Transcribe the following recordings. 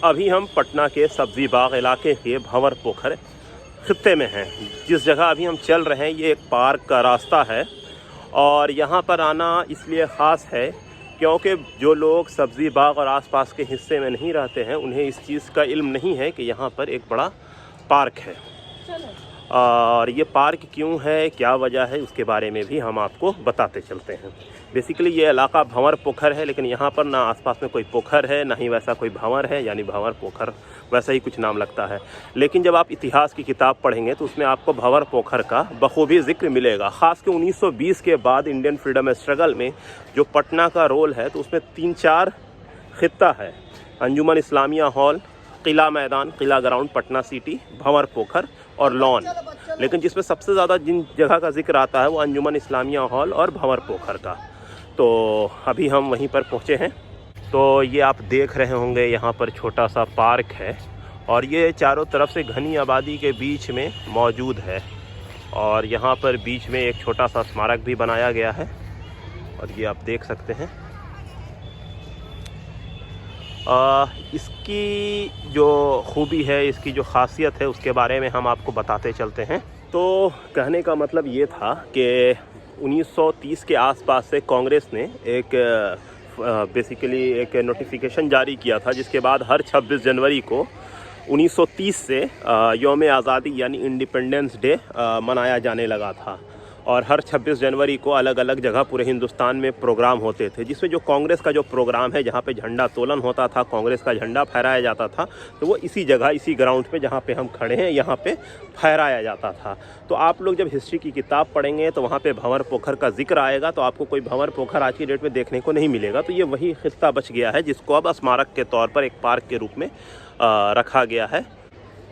अभी हम पटना के सब्जी बाग इलाके के भंवर पोखर खित्ते में हैं। जिस जगह अभी हम चल रहे हैं ये एक पार्क का रास्ता है और यहाँ पर आना इसलिए ख़ास है क्योंकि जो लोग सब्ज़ी बाग और आसपास के हिस्से में नहीं रहते हैं उन्हें इस चीज़ का इल्म नहीं है कि यहाँ पर एक बड़ा पार्क है। और ये पार्क क्यों है, क्या वजह है, उसके बारे में भी हम आपको बताते चलते हैं। बेसिकली ये इलाका भंवर पोखर है, लेकिन यहाँ पर ना आसपास में कोई पोखर है ना ही वैसा कोई भंवर है, यानी भंवर पोखर वैसा ही कुछ नाम लगता है। लेकिन जब आप इतिहास की किताब पढ़ेंगे तो उसमें आपको भंवर पोखर का बखूबी जिक्र मिलेगा। ख़ास के 1920 के बाद इंडियन फ्रीडम स्ट्रगल में जो पटना का रोल है तो उसमें 3-4 खित्ता है। अंजुमन इस्लामिया हॉल, किला मैदान, किला ग्राउंड पटना सिटी, भंवर पोखर और लॉन। लेकिन जिसमें सबसे ज़्यादा जिन जगह का जिक्र आता है वो अंजुमन इस्लामिया हॉल और भंवर पोखर का। तो अभी हम वहीं पर पहुँचे हैं। तो ये आप देख रहे होंगे यहाँ पर छोटा सा पार्क है और ये चारों तरफ से घनी आबादी के बीच में मौजूद है। और यहाँ पर बीच में एक छोटा सा स्मारक भी बनाया गया है और ये आप देख सकते हैं। इसकी जो खूबी है, इसकी जो ख़ासियत है, उसके बारे में हम आपको बताते चलते हैं। तो कहने का मतलब ये था कि 1930 के आसपास से कांग्रेस ने एक बेसिकली एक नोटिफिकेशन जारी किया था जिसके बाद हर 26 जनवरी को 1930 से यौम आज़ादी यानी इंडिपेंडेंस डे मनाया जाने लगा था। और हर 26 जनवरी को अलग अलग जगह पूरे हिंदुस्तान में प्रोग्राम होते थे, जिसमें जो कांग्रेस का जो प्रोग्राम है जहाँ पे झंडा तोलन होता था, कांग्रेस का झंडा फहराया जाता था, तो वो इसी जगह, इसी ग्राउंड पे जहाँ पे हम खड़े हैं यहाँ पे फहराया जाता था। तो आप लोग जब हिस्ट्री की किताब पढ़ेंगे तो वहाँ पे भंवर पोखर का जिक्र आएगा, तो आपको कोई भंवर पोखर आज की डेट में देखने को नहीं मिलेगा। तो ये वही खित्ता बच गया है जिसको अब स्मारक के तौर पर एक पार्क के रूप में रखा गया है।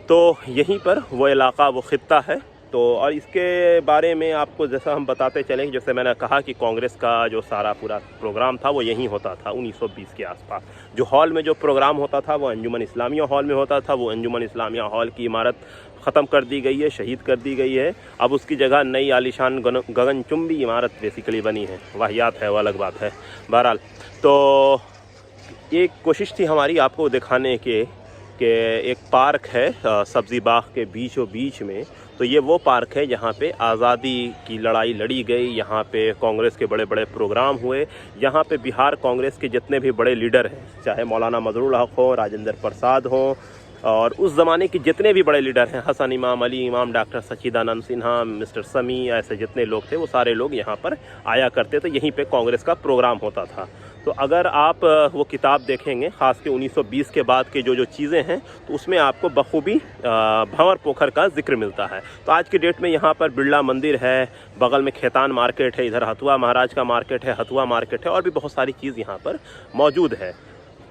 तो यहीं पर वो इलाका, वो खित्ता है। तो और इसके बारे में आपको जैसा हम बताते चलें, जैसे मैंने कहा कि कांग्रेस का जो सारा पूरा प्रोग्राम था वो यहीं होता था 1920 के आसपास। जो हॉल में जो प्रोग्राम होता था वो अंजुमन इस्लामिया हॉल में होता था। वो अंजुमन इस्लामिया हॉल की इमारत ख़त्म कर दी गई है, शहीद कर दी गई है। अब उसकी जगह नई आलीशान गगनचुंबी इमारत बेसिकली बनी है। वाहियात है, वो अलग बात है। बहरहाल तो एक कोशिश थी हमारी आपको दिखाने के कि एक पार्क है सब्ज़ी बाग के बीचों बीच में। तो ये वो पार्क है जहाँ पे आज़ादी की लड़ाई लड़ी गई, यहाँ पे कांग्रेस के बड़े बड़े प्रोग्राम हुए, यहाँ पे बिहार कांग्रेस के जितने भी बड़े लीडर हैं, चाहे मौलाना मजरूल हक हो, राजेंद्र प्रसाद हो, और उस ज़माने के जितने भी बड़े लीडर हैं, हसन इमाम, अली इमाम, डॉक्टर सच्चिदानंद सिन्हा, मिस्टर समी, ऐसे जितने लोग थे वो सारे लोग यहाँ पर आया करते थे। यहीं पे कांग्रेस का प्रोग्राम होता था। तो अगर आप वो किताब देखेंगे, ख़ास के 1920 के बाद के जो चीज़ें हैं, तो उसमें आपको बखूबी भंवर पोखर का जिक्र मिलता है। तो आज की डेट में यहाँ पर बिरला मंदिर है, बगल में खेतान मार्केट है, इधर हथुआ महाराज का मार्केट है, हथुआ मार्केट है, और भी बहुत सारी चीज़ यहाँ पर मौजूद है।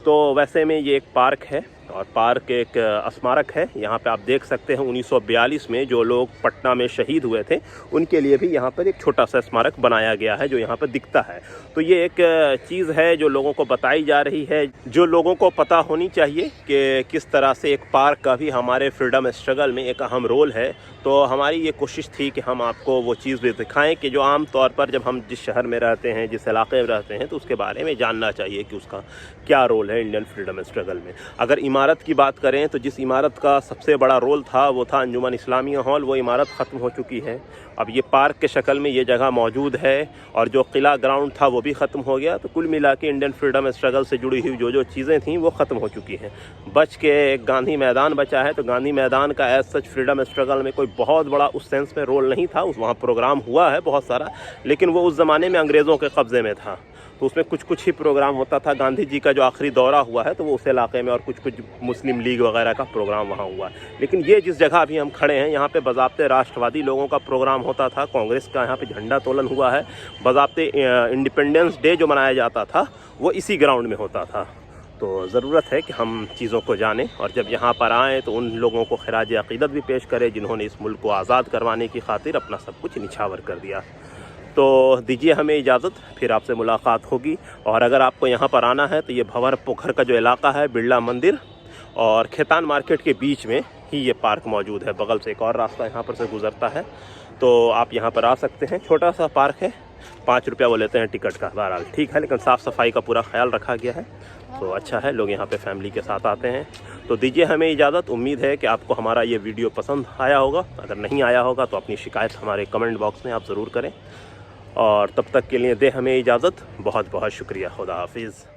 तो वैसे में ये एक पार्क है और पार्क एक स्मारक है। यहाँ पे आप देख सकते हैं 1942 में जो लोग पटना में शहीद हुए थे उनके लिए भी यहाँ पर एक छोटा सा स्मारक बनाया गया है जो यहाँ पर दिखता है। तो ये एक चीज़ है जो लोगों को बताई जा रही है, जो लोगों को पता होनी चाहिए कि किस तरह से एक पार्क का भी हमारे फ्रीडम स्ट्रगल में एक अहम रोल है। तो हमारी ये कोशिश थी कि हम आपको वो चीज़ भी दिखाएं कि जो आम तौर पर जब हम जिस शहर में रहते हैं, जिस इलाके में रहते हैं, तो उसके बारे में जानना चाहिए कि उसका क्या रोल है इंडियन फ्रीडम स्ट्रगल में। अगर इमारत की बात करें तो जिस इमारत का सबसे बड़ा रोल था वो था अंजुमन इस्लामिया हॉल, वो इमारत ख़त्म हो चुकी है। अब ये पार्क के शक्ल में ये जगह मौजूद है और जो किला ग्राउंड था वो भी ख़त्म हो गया। तो कुल मिला के इंडियन फ्रीडम स्ट्रगल से जुड़ी हुई जो चीज़ें थीं वो ख़त्म हो चुकी हैं। बच के एक गांधी मैदान बचा है। तो गांधी मैदान का एज सच फ्रीडम स्ट्रगल में कोई बहुत बड़ा उस सेंस में रोल नहीं था। वहाँ प्रोग्राम हुआ है बहुत सारा, लेकिन वो उस ज़माने में अंग्रेज़ों के कब्ज़े में था, तो उसमें कुछ कुछ ही प्रोग्राम होता था। गांधी जी का जो आखिरी दौरा हुआ है तो वो उस इलाके में, और कुछ कुछ मुस्लिम लीग वगैरह का प्रोग्राम वहाँ हुआ है। लेकिन ये जिस जगह अभी हम खड़े हैं यहाँ पे बज़ाब्ते राष्ट्रवादी लोगों का प्रोग्राम होता था, कांग्रेस का यहाँ पे झंडा तोलन हुआ है, बज़ाब्ते इंडिपेंडेंस डे जो मनाया जाता था वो इसी ग्राउंड में होता था। तो ज़रूरत है कि हम चीज़ों को जानें और जब यहाँ पर आएँ तो उन लोगों को खिराज अक़ीदत भी पेश करें जिन्होंने इस मुल्क को आज़ाद करवाने की खातिर अपना सब कुछ निछावर कर दिया। तो दीजिए हमें इजाज़त, फिर आपसे मुलाकात होगी। और अगर आपको यहाँ पर आना है तो ये भंवर पोखर का जो इलाका है, बिरला मंदिर और खेतान मार्केट के बीच में ही ये पार्क मौजूद है। बगल से एक और रास्ता यहाँ पर से गुज़रता है, तो आप यहाँ पर आ सकते हैं। छोटा सा पार्क है, 5 रुपया वो लेते हैं टिकट का। बहरहाल ठीक है, लेकिन साफ़ सफाई का पूरा ख्याल रखा गया है, तो अच्छा है। लोग यहाँ पे फैमिली के साथ आते हैं। तो दीजिए हमें इजाज़त। उम्मीद है कि आपको हमारा ये वीडियो पसंद आया होगा। अगर नहीं आया होगा तो अपनी शिकायत हमारे कमेंट बॉक्स में आप ज़रूर करें, और तब तक के लिए दे हमें इजाज़त। बहुत बहुत शुक्रिया। खुदा हाफिज़।